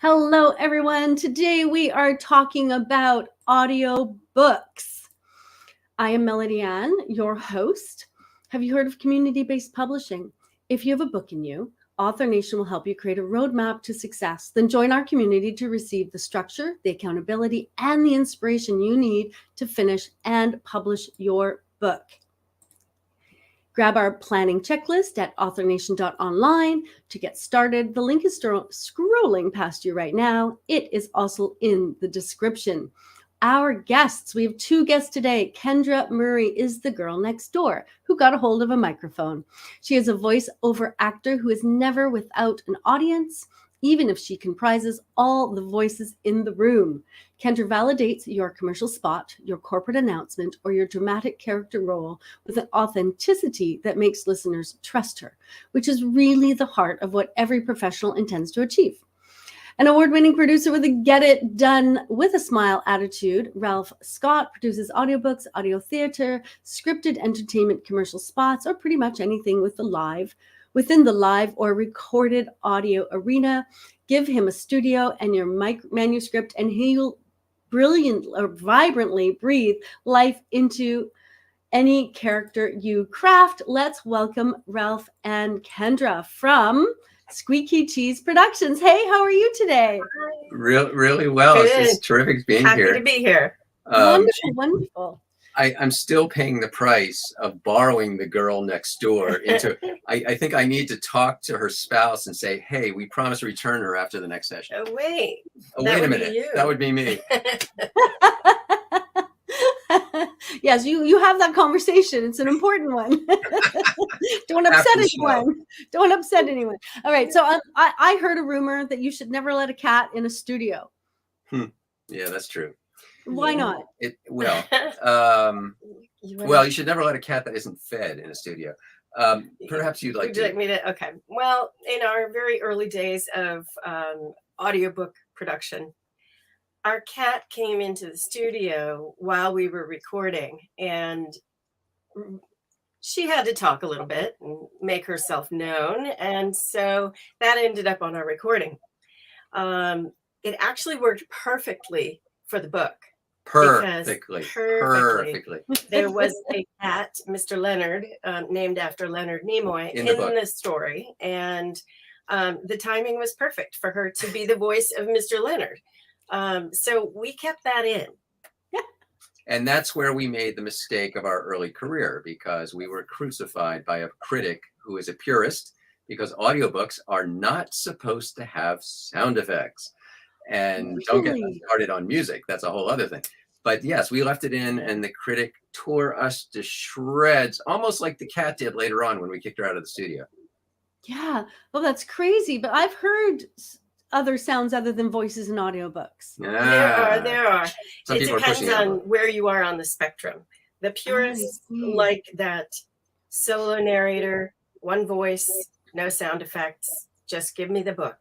Hello, everyone. Today we are talking about audiobooks. I am Melody Ann, your host. Have you heard of community-based publishing? If you have a book in you, Author Nation will help you create a roadmap to success. Then join our community to receive the structure, the accountability, and the inspiration you need to finish and publish your book. Grab our planning checklist at authornation.online to get started. The link is scrolling past you right now. It is also in the description. Our guests, we have two guests today. Kendra Murray is the girl next door who got a hold of a microphone. She is a voiceover actor who is never without an audience, even if she comprises all the voices in the room. Kendra validates your commercial spot, your corporate announcement, or your dramatic character role with an authenticity that makes listeners trust her, which is really the heart of what every professional intends to achieve. An award-winning producer with a get-it-done with a smile attitude, Ralph Scott produces audiobooks, audio theater, scripted entertainment commercial spots, or pretty much anything within the live or recorded audio arena. Give him a studio and your manuscript, and he'll vibrantly breathe life into any character you craft. Let's welcome Ralph and Kendra from Squeaky Cheese Productions. Hey, how are you today? Really well. Good. It's just terrific being Happy here. to be here. Wonderful. I'm still paying the price of borrowing the girl next door into. I think I need to talk to her spouse and say, "Hey, we promise to return her after the next session." Oh wait. Wait a minute. That would be me. Yes, you have that conversation. It's an important one. Don't upset anyone. Don't upset anyone. All right. So I heard a rumor that you should never let a cat in a studio. Yeah, that's true. Why not? You should never let a cat that isn't fed in a studio. Perhaps you'd like Would you like me to? Okay. Well, in our very early days of audiobook production, our cat came into the studio while we were recording, and she had to talk a little bit and make herself known. And so that ended up on our recording. It actually worked perfectly for the book. Perfectly. There was a cat, Mr. Leonard, named after Leonard Nimoy in the story. And the timing was perfect for her to be the voice of Mr. Leonard. So we kept that in. And that's where we made the mistake of our early career, because we were crucified by a critic who is a purist, because audiobooks are not supposed to have sound effects. And don't get started on music. That's a whole other thing. But yes, we left it in, and the critic tore us to shreds, almost like the cat did later on when we kicked her out of the studio. Yeah. Well, that's crazy. But I've heard other sounds other than voices in audiobooks. There are. It depends on where you are on the spectrum. The purists like that solo narrator, one voice, no sound effects, just give me the book.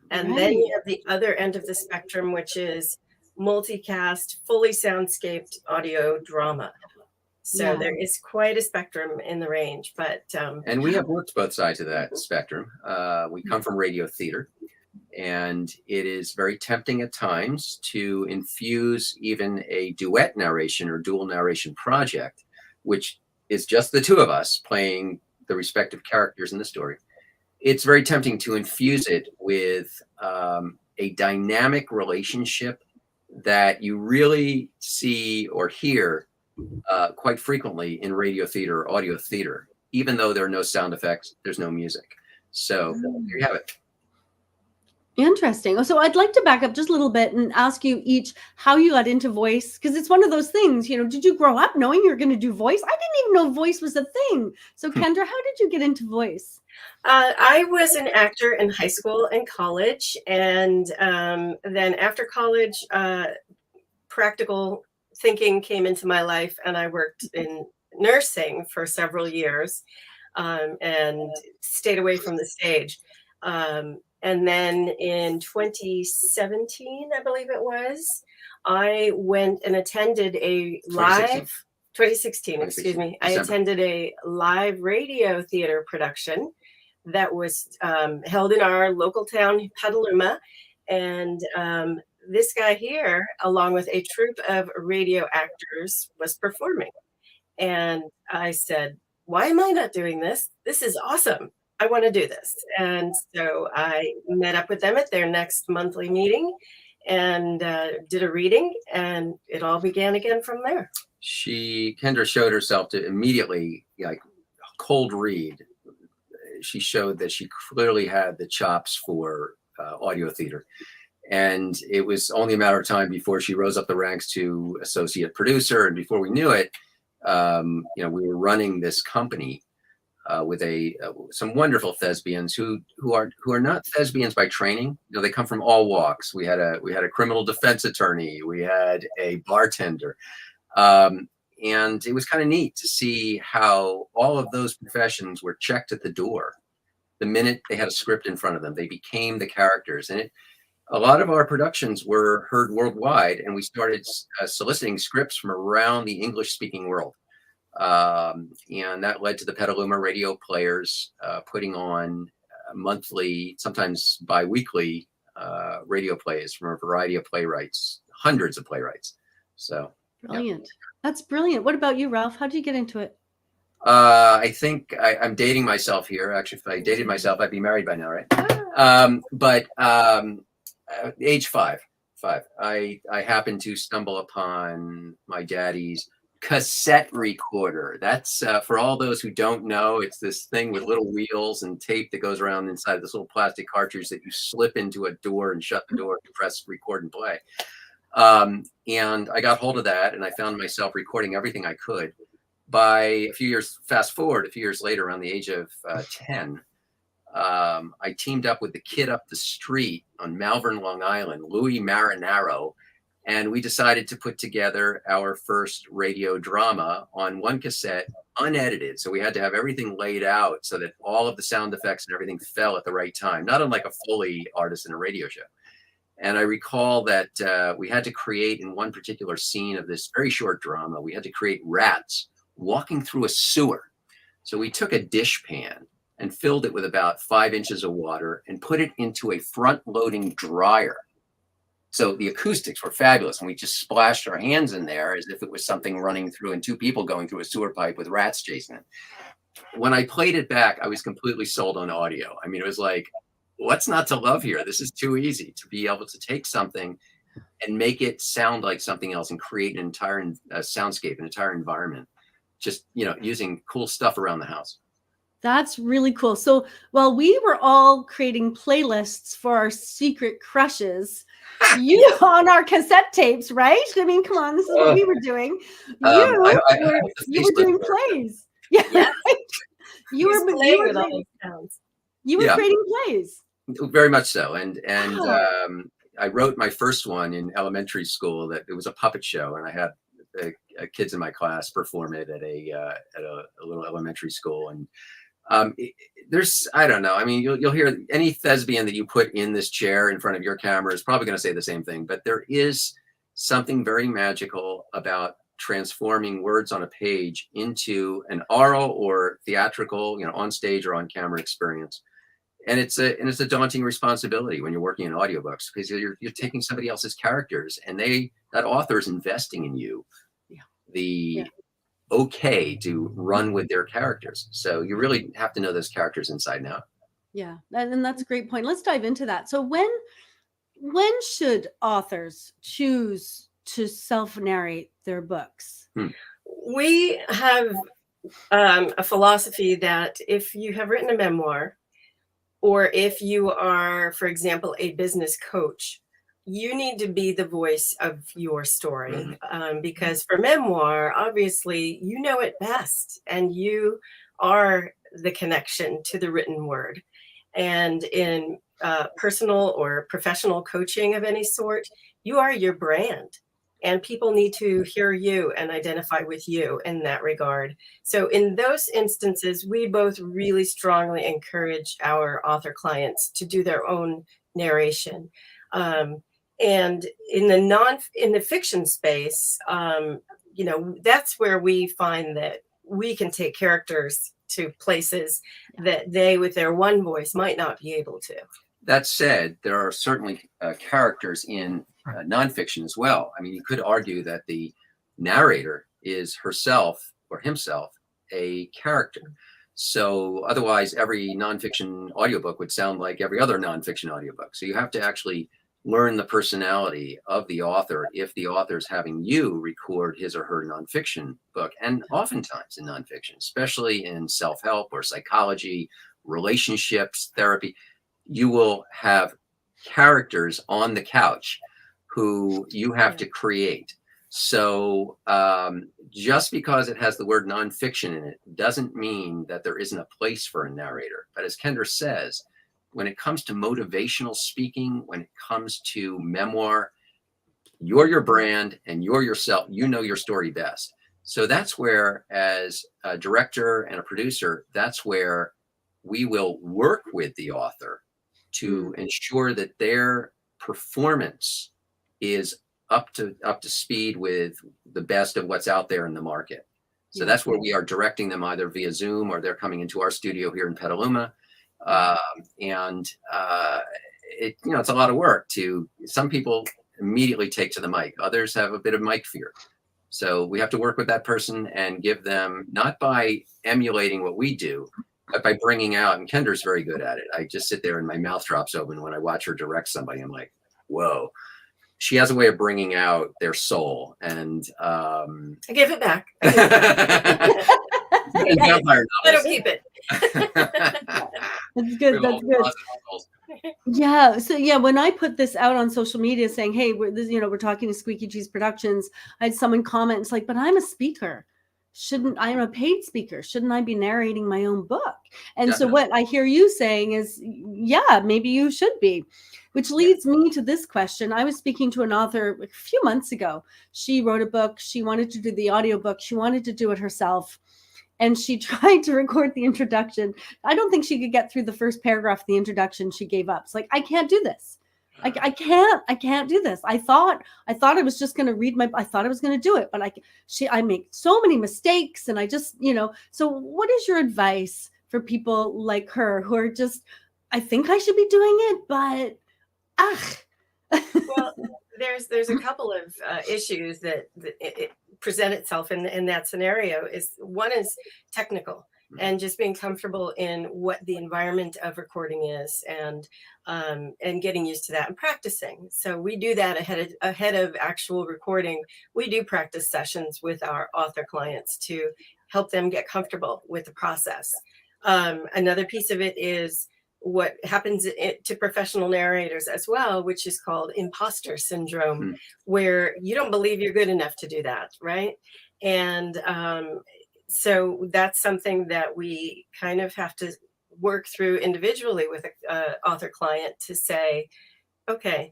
And then you have the other end of the spectrum, which is multicast, fully soundscaped audio drama. So there is quite a spectrum in the range. But and we have worked both sides of that spectrum. We come from radio theater, and it is very tempting at times to infuse even a duet narration or dual narration project, which is just the two of us playing the respective characters in the story. It's very tempting to infuse it with a dynamic relationship that you really see or hear quite frequently in radio theater or audio theater. Even though there are no sound effects, there's no music. So there you have it. Interesting. So I'd like to back up just a little bit and ask you each how you got into voice, because it's one of those things, did you grow up knowing you're going to do voice? I didn't even know voice was a thing. So Kendra, how did you get into voice? I was an actor in high school and college. And then after college, practical thinking came into my life, and I worked in nursing for several years and stayed away from the stage. And then in 2017, I believe it was, I went and attended a live, 2016, excuse me. I attended a live radio theater production that was held in our local town, Petaluma. And this guy here, along with a troupe of radio actors, was performing. And I said, why am I not doing this? This is awesome. I want to do this. And so I met up with them at their next monthly meeting and did a reading, and it all began again from there. Kendra showed herself to immediately, like, cold read. She showed that she clearly had the chops for audio theater. And it was only a matter of time before she rose up the ranks to associate producer. And before we knew it, we were running this company with some wonderful thespians who are not thespians by training. They come from all walks. We had a criminal defense attorney. We had a bartender. And it was kind of neat to see how all of those professions were checked at the door. The minute they had a script in front of them, they became the characters. And a lot of our productions were heard worldwide, and we started soliciting scripts from around the English-speaking world. And that led to the Petaluma radio players putting on monthly, sometimes bi-weekly radio plays from a variety of playwrights, hundreds of playwrights. So brilliant. Yeah. That's brilliant. What about you, Ralph? How did you get into it? I think I'm dating myself here. Actually, if I dated myself, I'd be married by now, right? But age five, I happened to stumble upon my daddy's cassette recorder. That's for all those who don't know, it's this thing with little wheels and tape that goes around inside this little plastic cartridge that you slip into a door and shut the door and press record and play. And I got hold of that, and I found myself recording everything I could. Fast forward a few years later, around the age of 10, I teamed up with the kid up the street on Malvern, Long Island, Louis Marinaro, and we decided to put together our first radio drama on one cassette, unedited. So we had to have everything laid out so that all of the sound effects and everything fell at the right time, not unlike a Foley artist in a radio show. And I recall that we had to create, in one particular scene of this very short drama, we had to create rats walking through a sewer. So we took a dishpan and filled it with about 5 inches of water and put it into a front-loading dryer. So the acoustics were fabulous, and we just splashed our hands in there as if it was something running through and 2 people going through a sewer pipe with rats chasing it. When I played it back, I was completely sold on audio. I mean, it was like, what's not to love here? This is too easy to be able to take something and make it sound like something else and create an entire soundscape, an entire environment, just, using cool stuff around the house. That's really cool. So while we were all creating playlists for our secret crushes, you on our cassette tapes, right? I mean, come on, this is what we were doing. You were doing plays. Yeah. You were creating plays. Very much so. And I wrote my first one in elementary school. That it was a puppet show, and I had kids in my class perform it at a little elementary school. And I don't know. I mean, you'll hear any thespian that you put in this chair in front of your camera is probably going to say the same thing. But there is something very magical about transforming words on a page into an oral or theatrical, on stage or on camera experience. And it's a daunting responsibility when you're working in audiobooks, because you're taking somebody else's characters, and that author is investing in you. Okay to run with their characters. So you really have to know those characters inside and out. Yeah, and that's a great point. Let's dive into that. So when should authors choose to self-narrate their books? We have a philosophy that if you have written a memoir, or if you are, for example, a business coach, you need to be the voice of your story, because for memoir, obviously, you know it best, and you are the connection to the written word. And in personal or professional coaching of any sort, you are your brand, and people need to hear you and identify with you in that regard. So in those instances, we both really strongly encourage our author clients to do their own narration. And in the fiction space, that's where we find that we can take characters to places that they, with their one voice, might not be able to. That said, there are certainly characters in nonfiction as well. I mean, you could argue that the narrator is herself or himself a character. So otherwise, every nonfiction audiobook would sound like every other nonfiction audiobook. So you have to actually learn the personality of the author if the author is having you record his or her nonfiction book. And oftentimes in nonfiction, especially in self-help or psychology, relationships, therapy, you will have characters on the couch who you have to create. So just because it has the word nonfiction in it doesn't mean that there isn't a place for a narrator. But as Kendra says, when it comes to motivational speaking, when it comes to memoir, you're your brand and you're yourself. You know your story best. So that's where, as a director and a producer, that's where we will work with the author to ensure that their performance is up to speed with the best of what's out there in the market. So that's where we are directing them either via Zoom or they're coming into our studio here in Petaluma. It's a lot of work. Some people immediately take to the mic. Others have a bit of mic fear. So we have to work with that person and give them, not by emulating what we do, but by bringing out, and Kendra's very good at it. I just sit there and my mouth drops open when I watch her direct somebody. I'm like, whoa. She has a way of bringing out their soul. And I give it back. Vampire Let her keep it. That's good. That's good. Yeah. So yeah, when I put this out on social media saying, hey, we're talking to Squeaky Cheese Productions, I had someone comment, it's like, but I'm a speaker. I'm a paid speaker. Shouldn't I be narrating my own book? And Definitely. So what I hear you saying is, yeah, maybe you should be, which leads me to this question. I was speaking to an author a few months ago. She wrote a book. She wanted to do the audiobook. She wanted to do it herself. And she tried to record the introduction. I don't think she could get through the first paragraph of the introduction. She gave up. It's like, I can't do this. I can't do this. I thought I was just going to I thought I was going to do it, but I make so many mistakes, and I just, so what is your advice for people like her who are just, I think I should be doing it, but well, there's a couple of issues that it present itself in that scenario. One is technical, and just being comfortable in what the environment of recording is, and getting used to that and practicing. So we do that ahead of actual recording. We do practice sessions with our author clients to help them get comfortable with the process. Another piece of it is what happens to professional narrators as well, which is called imposter syndrome, where you don't believe you're good enough to do that, right? And so that's something that we kind of have to work through individually with an author client to say, okay,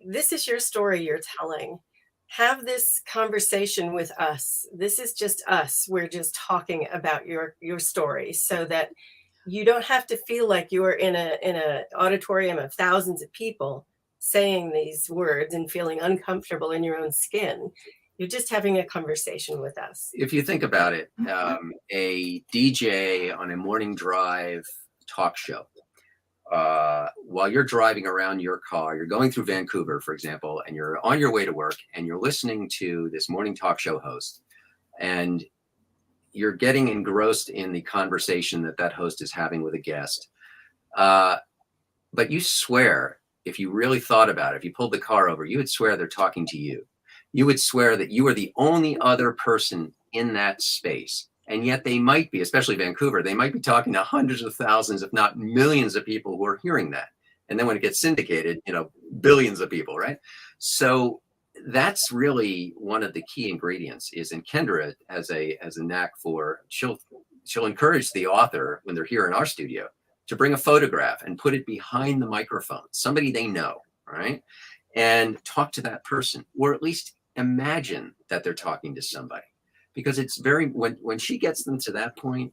this is your story you're telling. Have this conversation with us. This is just us. We're just talking about your story, so that you don't have to feel like you're in a auditorium of thousands of people saying these words and feeling uncomfortable in your own skin. You're just having a conversation with us. If you think about it, a DJ on a morning drive talk show, while you're driving around your car, you're going through Vancouver, for example, and you're on your way to work and you're listening to this morning talk show host, and you're getting engrossed in the conversation that host is having with a guest. But you swear, if you really thought about it, if you pulled the car over, you would swear they're talking to you. You would swear that you are the only other person in that space. And yet they might be, especially Vancouver, they might be talking to hundreds of thousands, if not millions of people who are hearing that. And then when it gets syndicated, billions of people, right? So that's really one of the key ingredients is, and Kendra has a knack for, she'll encourage the author when they're here in our studio to bring a photograph and put it behind the microphone, somebody they know, right? And talk to that person, or at least imagine that they're talking to somebody, because it's when she gets them to that point,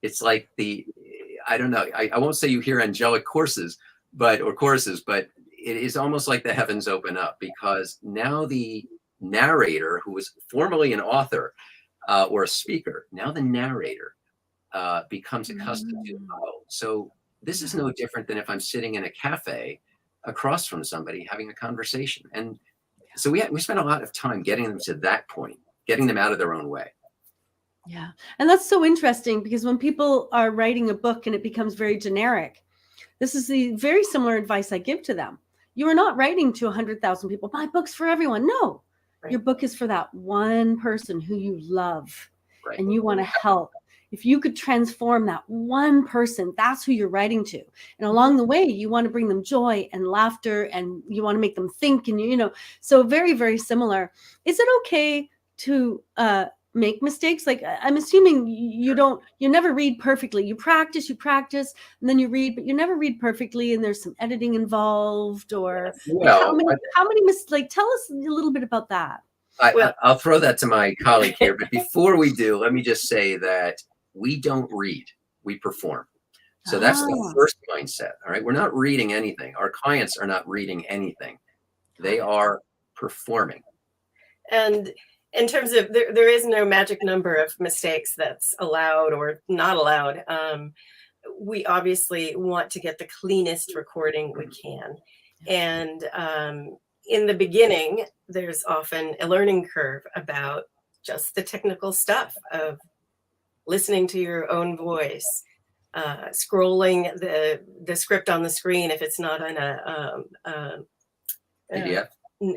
it's like I don't know, I won't say you hear angelic choruses, but it is almost like the heavens open up, because now the narrator, who was formerly an author or a speaker, now the narrator becomes accustomed to, so This is no different than if I'm sitting in a cafe across from somebody having a conversation. And so we spend a lot of time getting them to that point, getting them out of their own way. Yeah. And that's so interesting, because when people are writing a book and it becomes very generic, this is the very similar advice I give to them. You are not writing to 100,000 people. My book's for everyone. No, Right. Your book is for that one person who you love, Right. and you want to help. If you could transform that one person, that's who you're writing to. And along the way, you want to bring them joy and laughter, and you want to make them think, and so very, very similar. Is it okay to make mistakes? Like, I'm assuming you never read perfectly. You practice, and then you read, but you never read perfectly, and there's some editing involved, or Well, how many mistakes? Tell us a little bit about that. I'll throw that to my colleague here, but before we do, let me just say that we don't read, we perform. So that's the first mindset. All right. We're not reading anything. Our clients are not reading anything. They are performing. And in terms of, there is no magic number of mistakes that's allowed or not allowed. We obviously want to get the cleanest recording we can. And in the beginning, there's often a learning curve about just the technical stuff of listening to your own voice, scrolling the script on the screen if it's not on a PDF.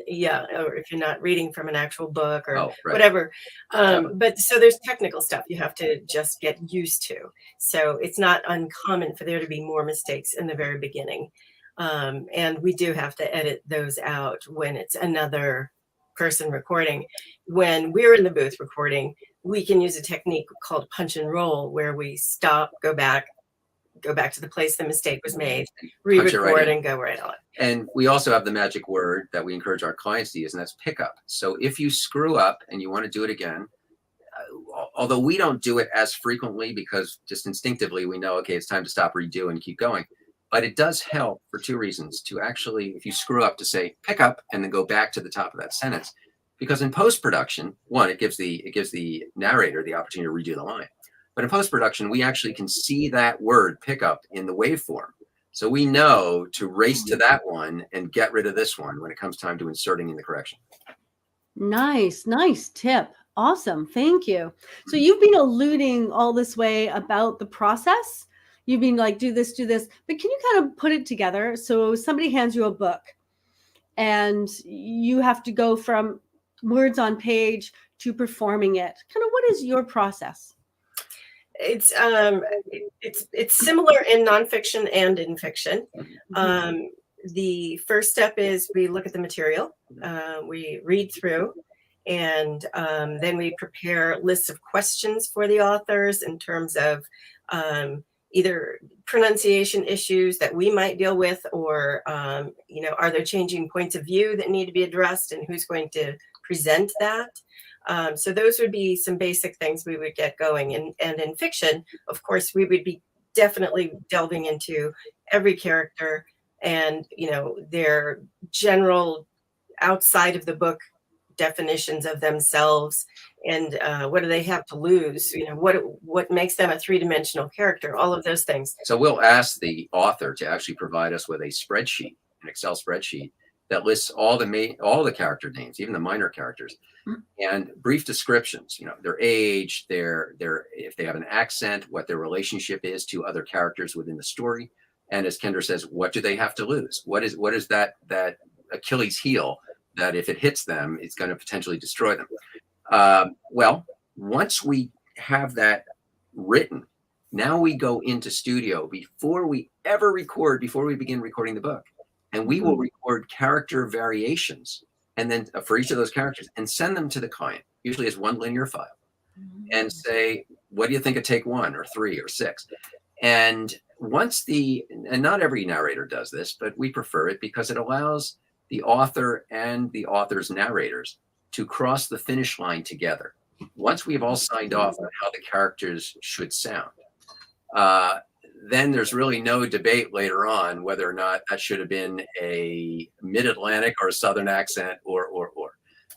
Yeah, or if you're not reading from an actual book or right. whatever. But so there's technical stuff you have to just get used to. So it's not uncommon for there to be more mistakes in the very beginning. And we do have to edit those out when it's another person recording. When we're in the booth recording, we can use a technique called punch and roll, where we stop, go back to the place the mistake was made, re-record, and go right on. And we also have the magic word that we encourage our clients to use, and that's pickup. So if you screw up and you want to do it again, although we don't do it as frequently, because just instinctively we know, okay, it's time to stop, redo, and keep going. But it does help for two reasons: to actually, if you screw up, to say pick up and then go back to the top of that sentence. Because in post-production, one, it gives the narrator the opportunity to redo the line. But in post-production, we actually can see that word pick up in the waveform. So we know to race to that one and get rid of this one when it comes time to inserting in the correction. Nice tip. Awesome. Thank you. So you've been alluding all this way about the process. You've been like, do this, but can you kind of put it together? So somebody hands you a book and you have to go from words on page to performing it. Kind of, what is your process? It's similar in nonfiction and in fiction. The first step is we look at the material, we read through, and then we prepare lists of questions for the authors in terms of either pronunciation issues that we might deal with, or are there changing points of view that need to be addressed, and who's going to present that. So those would be some basic things we would get going. And in fiction, of course, we would be definitely delving into every character and, their general outside of the book definitions of themselves, and what do they have to lose? What makes them a three-dimensional character? All of those things. So we'll ask the author to actually provide us with a spreadsheet, an Excel spreadsheet, that lists all the character names, even the minor characters, and brief descriptions. Their age, their if they have an accent, what their relationship is to other characters within the story, and as Kendra says, what do they have to lose? What is that Achilles heel that if it hits them, it's going to potentially destroy them? Well, once we have that written, now we go into studio before we begin recording the book. And we will record character variations, and then for each of those characters, and send them to the client, usually as one linear file, and say, what do you think of take 1 or 3 or 6? And and not every narrator does this, but we prefer it because it allows the author and the author's narrators to cross the finish line together. Once we've all signed off on how the characters should sound, then there's really no debate later on whether or not that should have been a mid-Atlantic or a Southern accent or.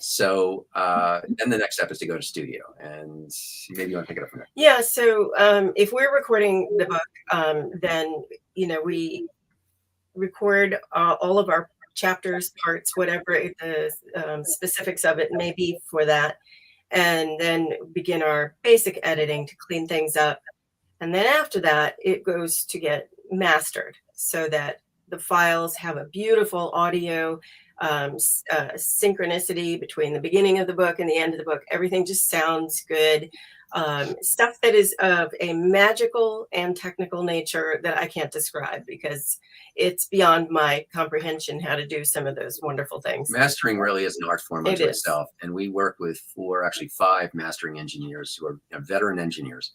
So then the next step is to go to studio, and maybe you want to pick it up from there. Yeah. So if we're recording the book, then we record all of our chapters, parts, whatever the specifics of it may be for that, and then begin our basic editing to clean things up. And then after that, it goes to get mastered so that the files have a beautiful audio synchronicity between the beginning of the book and the end of the book. Everything just sounds good. Stuff that is of a magical and technical nature that I can't describe because it's beyond my comprehension how to do some of those wonderful things. Mastering really is an art form unto itself. And we work with 5 mastering engineers who are veteran engineers.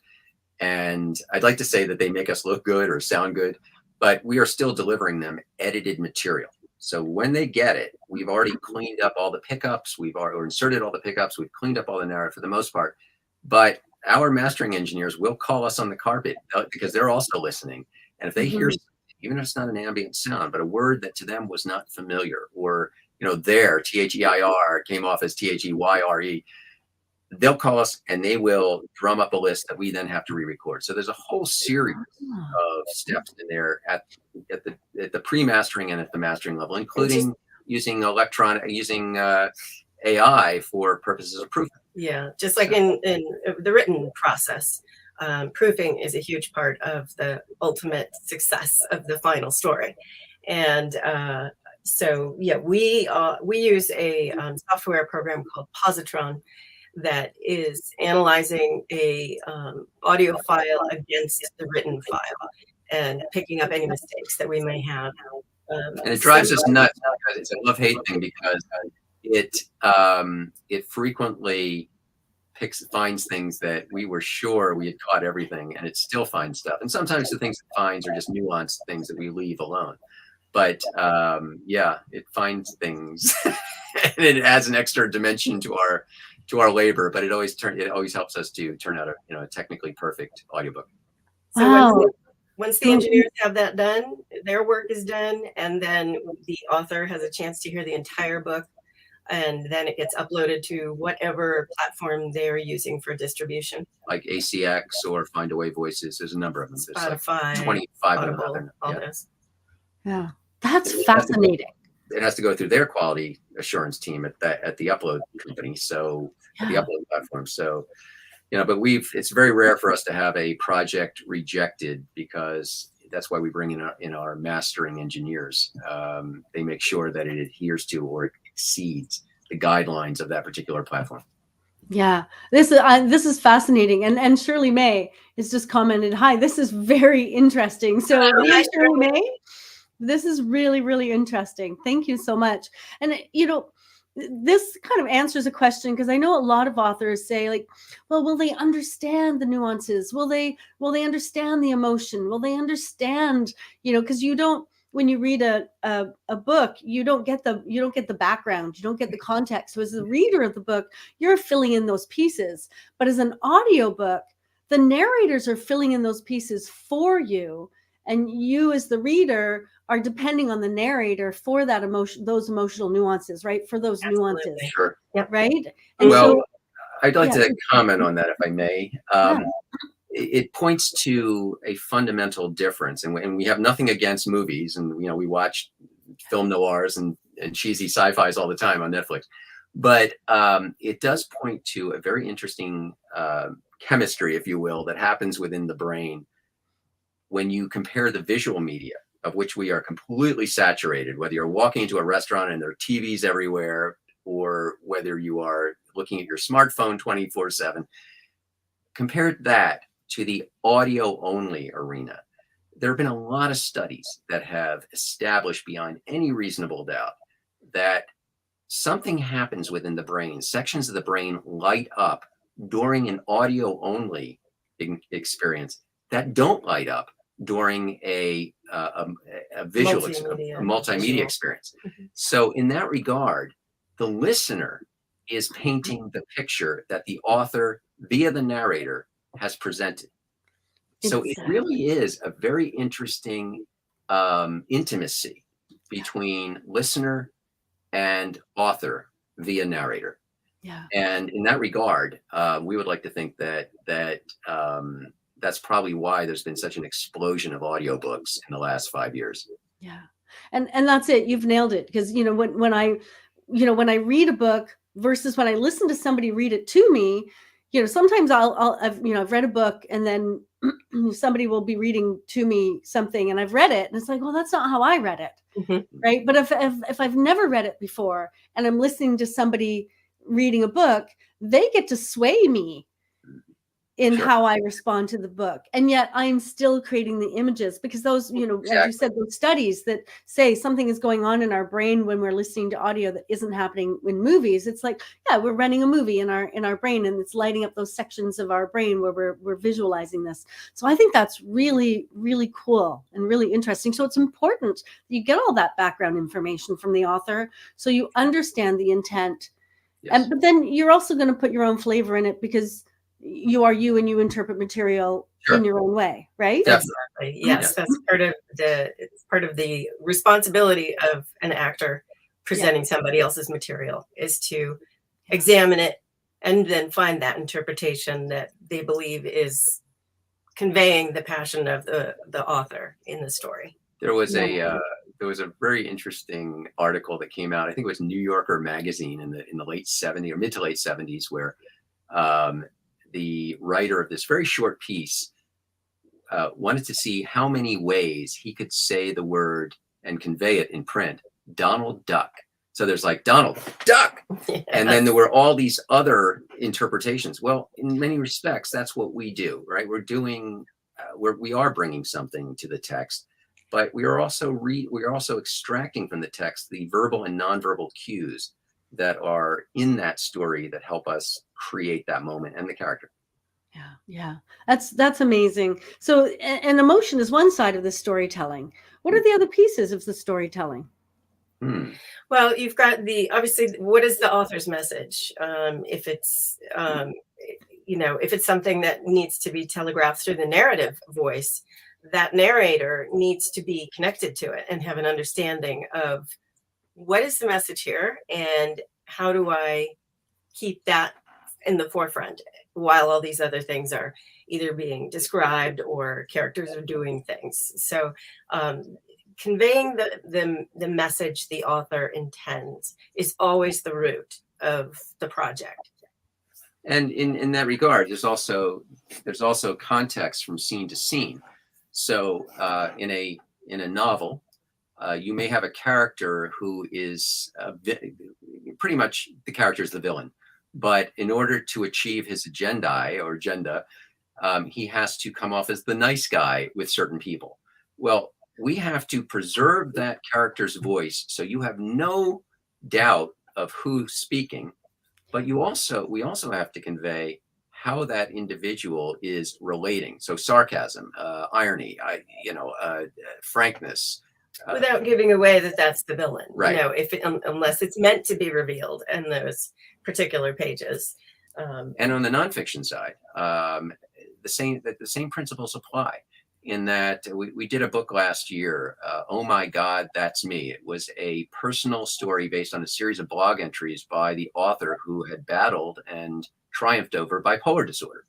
And I'd like to say that they make us look good or sound good, but we are still delivering them edited material. So when they get it, we've already cleaned up all the pickups. We've already inserted all the pickups. We've cleaned up all the narrative for the most part. But our mastering engineers will call us on the carpet because they're also listening. And if they hear, even if it's not an ambient sound, but a word that to them was not familiar, or, their THEIR came off as THEYRE, they'll call us and they will drum up a list that we then have to re-record. So there's a whole series of steps in there at the pre-mastering and at the mastering level, including using AI for purposes of proofing. Yeah, just like in the written process, proofing is a huge part of the ultimate success of the final story. And so, yeah, we use a software program called Positron that is analyzing a audio file against the written file and picking up any mistakes that we may have. And it drives us nuts because it's a love-hate thing, because it frequently finds things that we were sure we had caught everything, and it still finds stuff. And sometimes the things it finds are just nuanced things that we leave alone. But yeah, it finds things and it adds an extra dimension to our labor. But it always helps us to turn out a technically perfect audiobook. So once the engineers have that done, their work is done, and then the author has a chance to hear the entire book, and then it gets uploaded to whatever platform they're using for distribution. Like ACX or Findaway Voices. There's a number of them. Spotify, there's like 25 Audible, of them. all those. Yeah, that's fascinating. It has to go through their quality assurance team at the upload company. So at the upload platform. So, but it's very rare for us to have a project rejected, because that's why we bring in our mastering engineers. They make sure that it adheres to or exceeds the guidelines of that particular platform. Yeah, this is fascinating. And Shirley May has just commented, "Hi, this is very interesting." So Shirley May, this is really, really interesting. Thank you so much. And this kind of answers a question, because I know a lot of authors say, like, well, will they understand the nuances? Will they understand the emotion? Will they understand, because you don't, when you read a book, you don't get the background, you don't get the context. So as the reader of the book, you're filling in those pieces. But as an audiobook, the narrators are filling in those pieces for you, and you as the reader are depending on the narrator for that emotion, those emotional nuances, right? For those nuances. Sure. Yep. Right. And well, I'd like to comment on that, if I may. It points to a fundamental difference, and we have nothing against movies, and we watch film noirs and cheesy sci-fis all the time on Netflix, but it does point to a very interesting chemistry, if you will, that happens within the brain when you compare the visual media, of which we are completely saturated, whether you're walking into a restaurant and there are TVs everywhere, or whether you are looking at your smartphone 24/7. Compare that to the audio only arena. There have been a lot of studies that have established beyond any reasonable doubt that something happens within the brain. Sections of the brain light up during an audio only experience that don't light up during a visual multimedia experience. So in that regard, the listener is painting the picture that the author via the narrator has presented. So it really is a very interesting intimacy between listener and author via narrator. Yeah. And in that regard, we would like to think that that's probably why there's been such an explosion of audiobooks in the last 5 years. Yeah. And that's it. You've nailed it. Because, when I read a book versus when I listen to somebody read it to me, sometimes I've read a book and then somebody will be reading to me something and I've read it and it's like, well, that's not how I read it. Mm-hmm. Right. But if I've never read it before and I'm listening to somebody reading a book, they get to sway me in Sure. how I respond to the book. And yet I'm still creating the images because those, Exactly. as you said, those studies that say something is going on in our brain when we're listening to audio that isn't happening in movies. It's like, yeah, we're running a movie in our brain and it's lighting up those sections of our brain where we're visualizing this. So I think that's really, really cool and really interesting. So it's important that you get all that background information from the author so you understand the intent. Yes. But then you're also going to put your own flavor in it because you are you and you interpret material Sure. in your own way, right? Exactly. Yes, that's part of the responsibility of an actor presenting somebody else's material is to examine it and then find that interpretation that they believe is conveying the passion of the author in the story. There was a very interesting article that came out. I think it was New Yorker magazine in the late 70s or mid to late 70s, where the writer of this very short piece wanted to see how many ways he could say the word and convey it in print. Donald Duck. So there's like Donald Duck, Yes. and then there were all these other interpretations. Well, in many respects, that's what we do, right? We're doing, we are bringing something to the text, but we are also extracting from the text the verbal and nonverbal cues that are in that story that help us create that moment and the character. Yeah. That's amazing. So, and emotion is one side of the storytelling. What are the other pieces of the storytelling? Well, you've got obviously, what is the author's message? If it's, if it's something that needs to be telegraphed through the narrative voice, that narrator needs to be connected to it and have an understanding of what is the message here and how do I keep that in the forefront while all these other things are either being described or characters are doing things. So conveying the message the author intends is always the root of the project. And in that regard, there's also context from scene to scene. So in a novel, you may have a character who is pretty much the character is the villain, but in order to achieve his agenda, he has to come off as the nice guy with certain people. Well, we have to preserve that character's voice so you have no doubt of who's speaking, but we also have to convey how that individual is relating. So sarcasm, irony, frankness. Without giving away that that's the villain, right? Unless it's meant to be revealed in those particular pages. And on the nonfiction side, the same principles apply. In that we did a book last year, Oh My God, That's Me. It was a personal story based on a series of blog entries by the author who had battled and triumphed over bipolar disorder.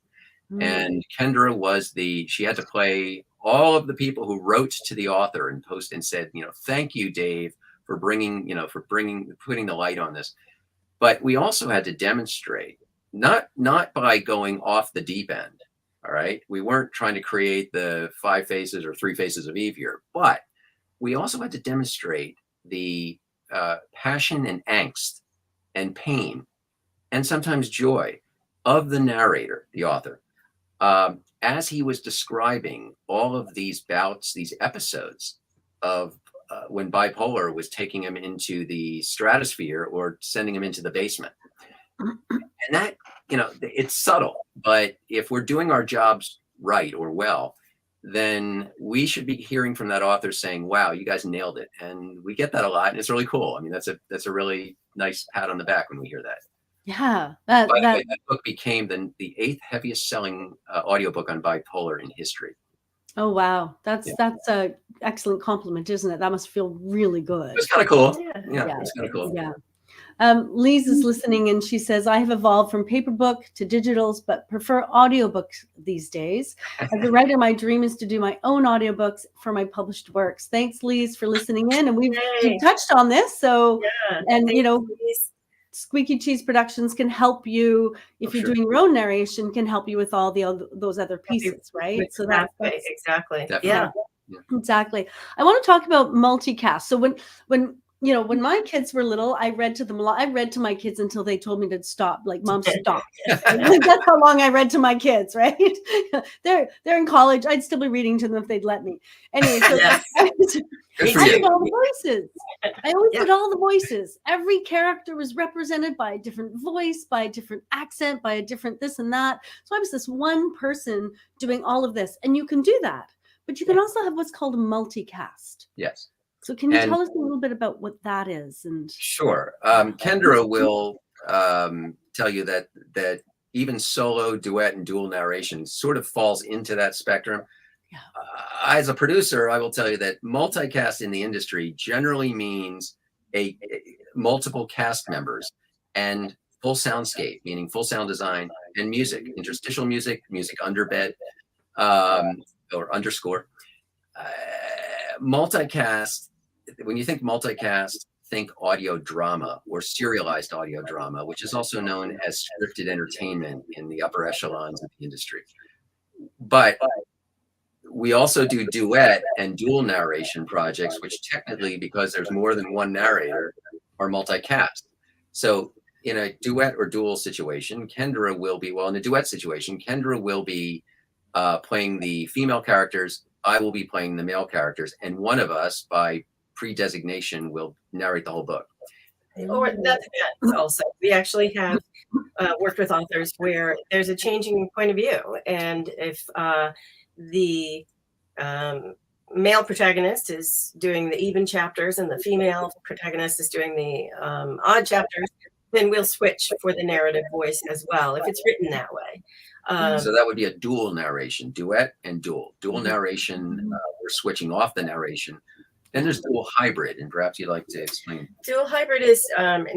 And Kendra she had to play all of the people who wrote to the author and post and said, thank you, Dave, for putting the light on this. But we also had to demonstrate, not by going off the deep end. All right. We weren't trying to create the 5 faces or 3 faces of Eve here, but we also had to demonstrate the passion and angst and pain and sometimes joy of the narrator, the author, as he was describing all of these bouts, these episodes of when bipolar was taking him into the stratosphere or sending him into the basement. And that, it's subtle, but if we're doing our jobs right or well, then we should be hearing from that author saying, wow, you guys nailed it. And we get that a lot. And it's really cool. I mean, that's a really nice pat on the back when we hear that. Yeah. By the way, that book became the 8th heaviest selling audiobook on bipolar in history. Oh, wow. That's a excellent compliment, isn't it? That must feel really good. It's kind of cool. Yeah. It's kind of cool. Yeah. Lise is listening and she says, I have evolved from paper book to digitals, but prefer audiobooks these days. As a writer, my dream is to do my own audiobooks for my published works. Thanks, Lise, for listening in. And we've touched on this. So, and you know, Squeaky Cheese Productions can help you if you're doing your own narration, can help you with all those other pieces, right? So that's exactly. Definitely. Yeah. Exactly. I want to talk about multicast. So when you know, when my kids were little, I read to them a lot. I read to my kids until they told me to stop. Like, Mom, stop. That's how long I read to my kids, right? They're in college. I'd still be reading to them if they'd let me. Anyway, so I did all the voices. I always did all the voices. Every character was represented by a different voice, by a different accent, by a different this and that. So I was this one person doing all of this. And you can do that. But you can also have what's called a multicast. Yes. So can you tell us a little bit about what that is? And sure. Kendra will tell you that even solo, duet, and dual narration sort of falls into that spectrum. Yeah. As a producer, I will tell you that multicast in the industry generally means a multiple cast members and full soundscape, meaning full sound design and music, interstitial music, music underbed, or underscore. Multicast, when you think multicast, think audio drama or serialized audio drama, which is also known as scripted entertainment in the upper echelons of the industry. But we also do duet and dual narration projects, which technically, because there's more than one narrator, are multicast. So in a duet or dual situation, Kendra will be, well, in a duet situation, Kendra will be playing the female characters. I will be playing the male characters, and one of us, by pre-designation, will narrate the whole book. Or that's also, we actually have worked with authors where there's a changing point of view, and if the male protagonist is doing the even chapters and the female protagonist is doing the odd chapters, then we'll switch for the narrative voice as well, if it's written that way. So that would be a dual narration, duet and dual. Dual narration, we're switching off the narration. Then there's dual hybrid, and perhaps you'd like to explain. Dual hybrid is an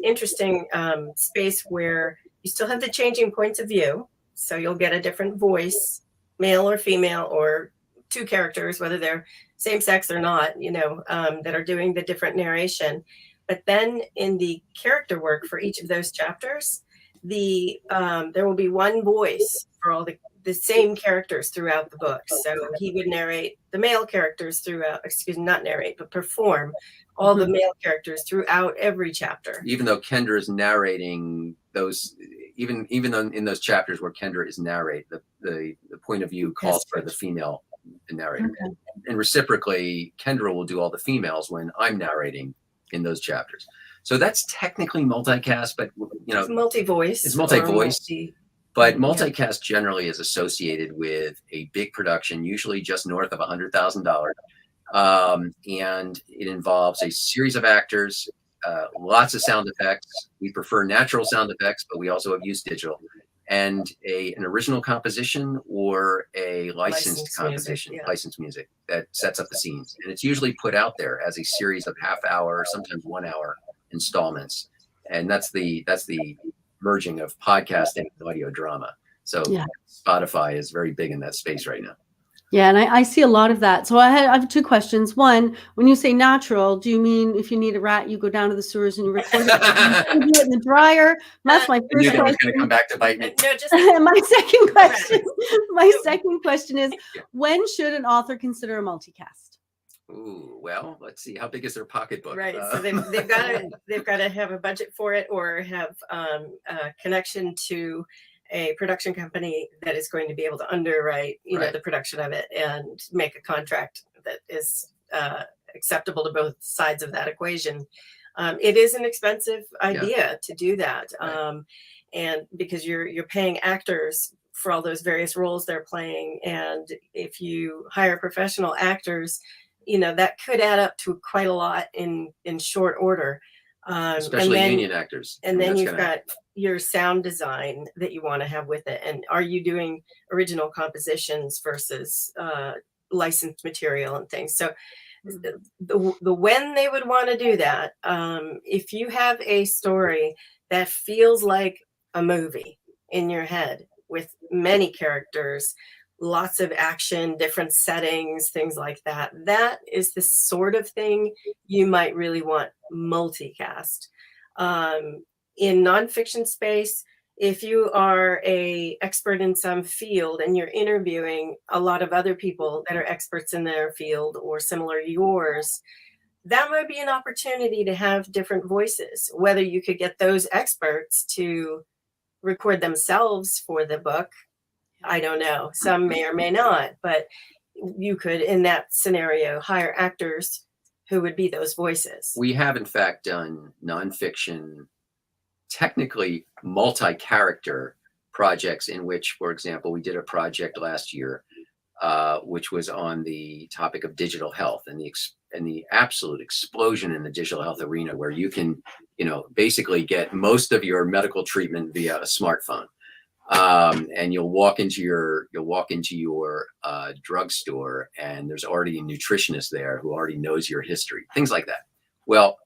interesting space where you still have the changing points of view. So you'll get a different voice, male or female, or two characters, whether they're same sex or not, you know, that are doing the different narration. But then in the character work for each of those chapters, there will be one voice for all the same characters throughout the book. So he would narrate the male characters throughout, not narrate, but perform all the male characters throughout every chapter. Even though Kendra is narrating those, even though in those chapters where Kendra is narrate, the point of view calls for the female narrator. Okay. And reciprocally, Kendra will do all the females when I'm narrating in those chapters. So that's technically multicast, but you know, it's multi-voice. It's multi-voice, but multicast generally is associated with a big production, usually just north of $100,000, and it involves a series of actors, lots of sound effects. We prefer natural sound effects, but we also have used digital, and an original composition or a licensed composition, licensed music that sets up the scenes, and it's usually put out there as a series of half-hour, sometimes 1 hour installments, and that's the merging of podcasting and audio drama. So Spotify is very big in that space right now. Yeah, and I see a lot of that. So I have two questions. One, when you say natural, do you mean if you need a rat, you go down to the sewers and you record it, you do it in the dryer? That's my first question. Going to come back to bite me. No, just my second question is, when should an author consider a multicast? Ooh, well, let's see. How big is their pocketbook? Right. So they've got to have a budget for it, or have a connection to a production company that is going to be able to underwrite, the production of it and make a contract that is acceptable to both sides of that equation. It is an expensive idea to do that, and because you're paying actors for all those various roles they're playing, and if you hire professional actors, that could add up to quite a lot in short order. Especially union actors. And then you've got your sound design that you want to have with it. And are you doing original compositions versus licensed material and things? So The when they would want to do that, if you have a story that feels like a movie in your head with many characters, lots of action, different settings, things like that, that is the sort of thing you might really want multicast. In nonfiction space, if you are a expert in some field and you're interviewing a lot of other people that are experts in their field or similar to yours, that might be an opportunity to have different voices. Whether you could get those experts to record themselves for the book, I don't know. Some may or may not, but you could, in that scenario, hire actors who would be those voices. We have, in fact, done nonfiction, technically multi-character projects in which, for example, we did a project last year, which was on the topic of digital health and the absolute explosion in the digital health arena, where you can, basically get most of your medical treatment via a smartphone. And you'll walk into your drugstore, and there's already a nutritionist there who already knows your history, things like that. Well,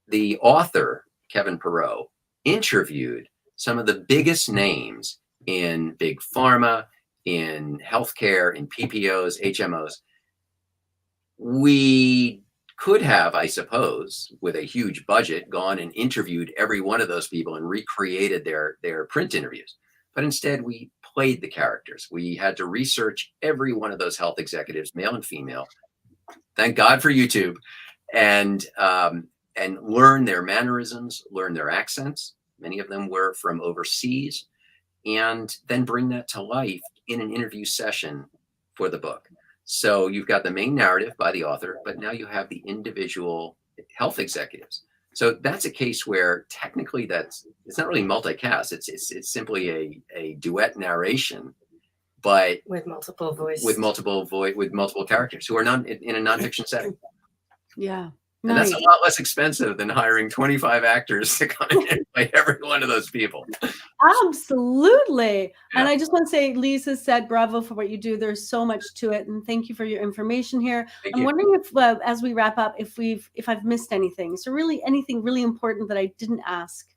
the author, Kevin Perot, interviewed some of the biggest names in big pharma, in healthcare, in PPOs, HMOs. We could have, I suppose, with a huge budget, gone and interviewed every one of those people and recreated their print interviews. But instead, we played the characters. We had to research every one of those health executives, male and female. Thank God for YouTube, and learn their mannerisms, learn their accents. Many of them were from overseas, and then bring that to life in an interview session for the book. So you've got the main narrative by the author, but now you have the individual health executives. So that's a case where technically it's not really multicast. It's simply a duet narration, but with multiple voices, with multiple characters who are not in a nonfiction setting. Yeah. And Nice. that's a lot less expensive than hiring 25 actors to come in and play every one of those people. Absolutely. Yeah. And I just want to say, Lisa said, bravo for what you do. There's so much to it. And thank you for your information here. Thank I'm you. wondering if, as we wrap up, if I've missed anything. So really anything really important that I didn't ask.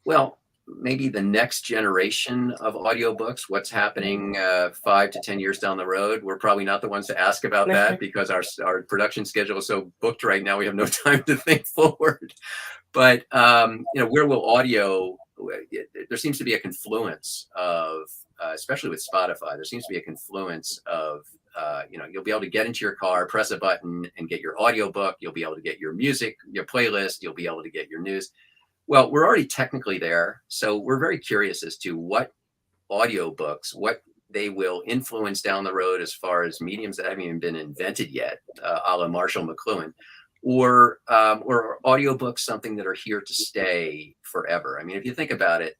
Well, maybe the next generation of audiobooks, what's happening 5 to 10 years down the road. We're probably not the ones to ask about that because our production schedule is so booked right now. We have no time to think forward. But, where will audio, there seems to be a confluence of, especially with Spotify, there seems to be a confluence of, you'll be able to get into your car, press a button and get your audiobook. You'll be able to get your music, your playlist. You'll be able to get your news. Well, we're already technically there. So we're very curious as to what audiobooks, what they will influence down the road as far as mediums that haven't even been invented yet, a la Marshall McLuhan, or audiobooks, something that are here to stay forever. I mean, if you think about it,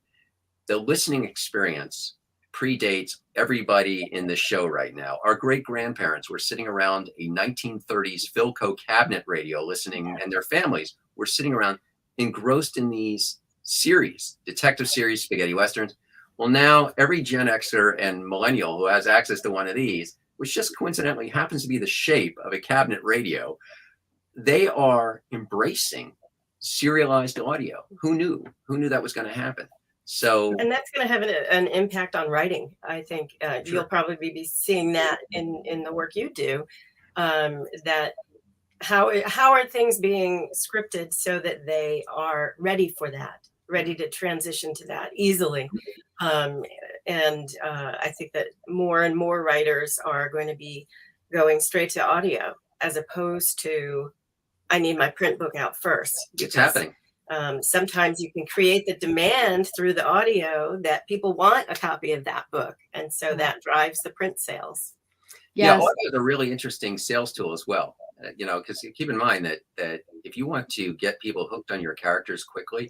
the listening experience predates everybody in this show right now. Our great-grandparents were sitting around a 1930s Philco cabinet radio listening, and their families were sitting around engrossed in these series, detective series, spaghetti westerns. Well, now every Gen Xer and millennial who has access to one of these, which just coincidentally happens to be the shape of a cabinet radio, they are embracing serialized audio. Who knew that was going to happen? So, and that's going to have an impact on writing. I think sure. You'll probably be seeing that in the work you do, that how are things being scripted so that they are ready for that, ready to transition to that easily. I think that more and more writers are going to be going straight to audio as opposed to, I need my print book out first. It's happening. Sometimes you can create the demand through the audio that people want a copy of that book. And so that drives the print sales. Yes. Yeah, audio is a really interesting sales tool as well. Because keep in mind that if you want to get people hooked on your characters quickly,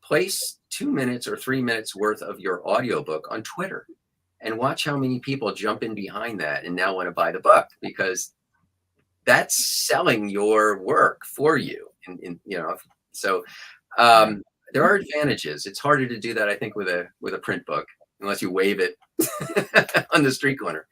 place 2 minutes or 3 minutes worth of your audiobook on Twitter and watch how many people jump in behind that and now want to buy the book, because that's selling your work for you. So there are advantages. It's harder to do that, I think, with a print book, unless you wave it on the street corner.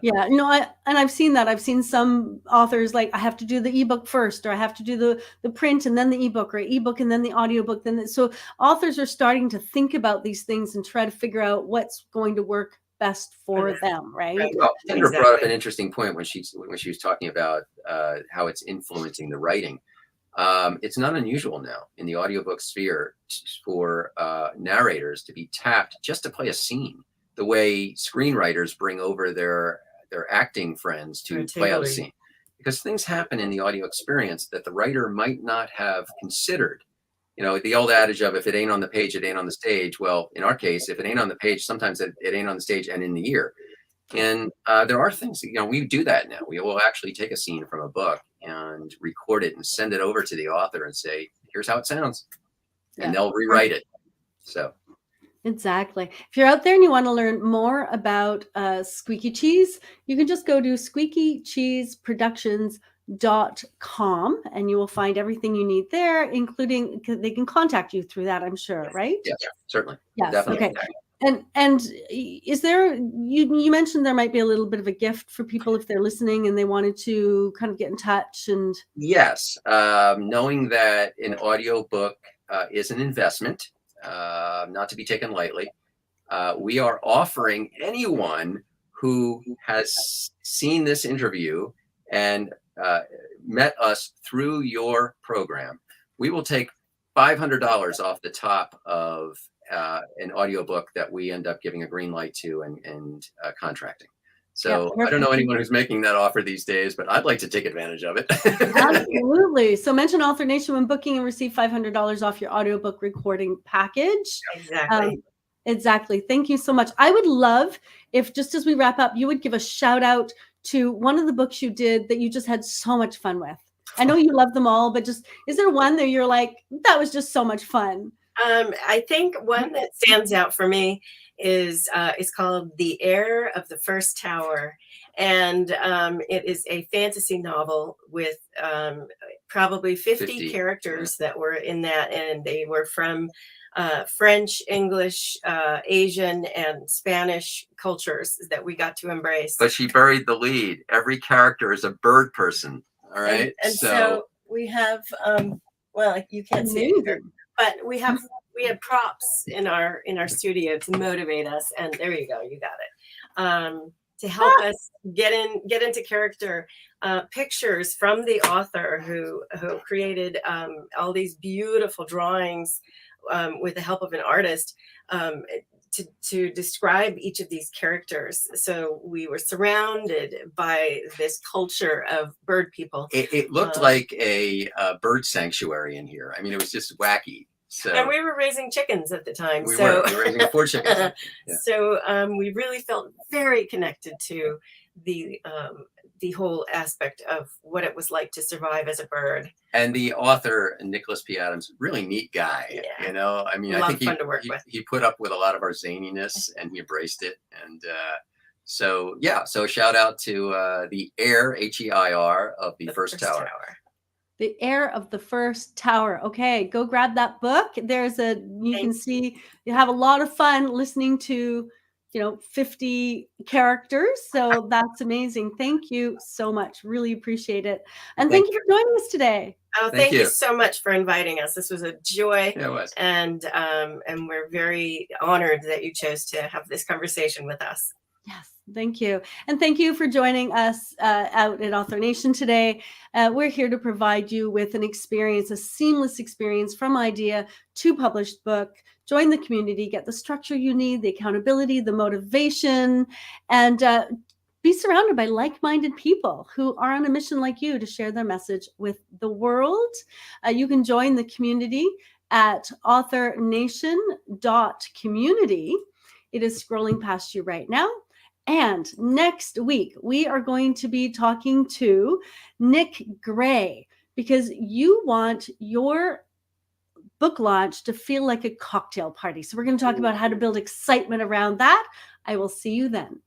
Yeah, I've seen that. I've seen some authors like, I have to do the ebook first, or I have to do the print and then the ebook, or ebook and then the audiobook. So authors are starting to think about these things and try to figure out what's going to work best for them, right? Well, Sandra brought up an interesting point when she was talking about how it's influencing the writing. It's not unusual now in the audiobook sphere for narrators to be tapped just to play a scene, the way screenwriters bring over their acting friends to play out a scene, because things happen in the audio experience that the writer might not have considered. The old adage of, if it ain't on the page, it ain't on the stage. Well, in our case, if it ain't on the page, sometimes it ain't on the stage and in the ear. And there are things, we do that now. We will actually take a scene from a book and record it and send it over to the author and say, here's how it sounds. And they'll rewrite it. So. Exactly. If you're out there and you want to learn more about Squeaky Cheese, you can just go to squeakycheeseproductions.com and you will find everything you need there, including they can contact you through that, I'm sure, right? Yes, certainly. Yes. Definitely. Okay. And is there, you mentioned there might be a little bit of a gift for people if they're listening and they wanted to kind of get in touch? And yes, knowing that an audiobook is an investment, not to be taken lightly, we are offering anyone who has seen this interview and met us through your program, we will take $500 off the top of an audiobook that we end up giving a green light to and contracting. So I don't know anyone who's making that offer these days, but I'd like to take advantage of it. Absolutely. So mention Author Nation when booking and receive $500 off your audiobook recording package. Exactly. Exactly. Thank you so much. I would love if, just as we wrap up, you would give a shout out to one of the books you did that you just had so much fun with. I know you love them all, but just, is there one that you're like, that was just so much fun? I think one that stands out for me is called The Heir of the First Tower. And it is a fantasy novel with probably 50 characters that were in that. And they were from French, English, Asian, and Spanish cultures that we got to embrace. But she buried the lead. Every character is a bird person. All right. And so we have, well, you can't see it here, but we had props in our studio to motivate us. And there you go. You got it. To help us get into character, pictures from the author who created all these beautiful drawings with the help of an artist to describe each of these characters. So we were surrounded by this culture of bird people. It looked like a bird sanctuary in here. I mean, it was just wacky. So, and we were raising chickens at the time. We were raising 4 chickens. Yeah. So we really felt very connected to the whole aspect of what it was like to survive as a bird. And the author, Nicholas P. Adams, really neat guy. Yeah. I mean, I think he put up with a lot of our zaniness and he embraced it. And so shout out to the heir, H-E-I-R, of the First Tower. The Heir of the First Tower. Okay, go grab that book. You can see you have a lot of fun listening to 50 characters. So that's amazing. Thank you so much. Really appreciate it. And thank you for joining us today. Oh, thank you so much for inviting us. This was a joy. Yeah, it was. And we're very honored that you chose to have this conversation with us. Yes, thank you. And thank you for joining us out at Author Nation today. We're here to provide you with an experience, a seamless experience from idea to published book. Join the community, get the structure you need, the accountability, the motivation, and be surrounded by like-minded people who are on a mission like you to share their message with the world. You can join the community at authornation.community. It is scrolling past you right now. And next week, we are going to be talking to Nick Gray, because you want your book launch to feel like a cocktail party. So we're going to talk about how to build excitement around that. I will see you then.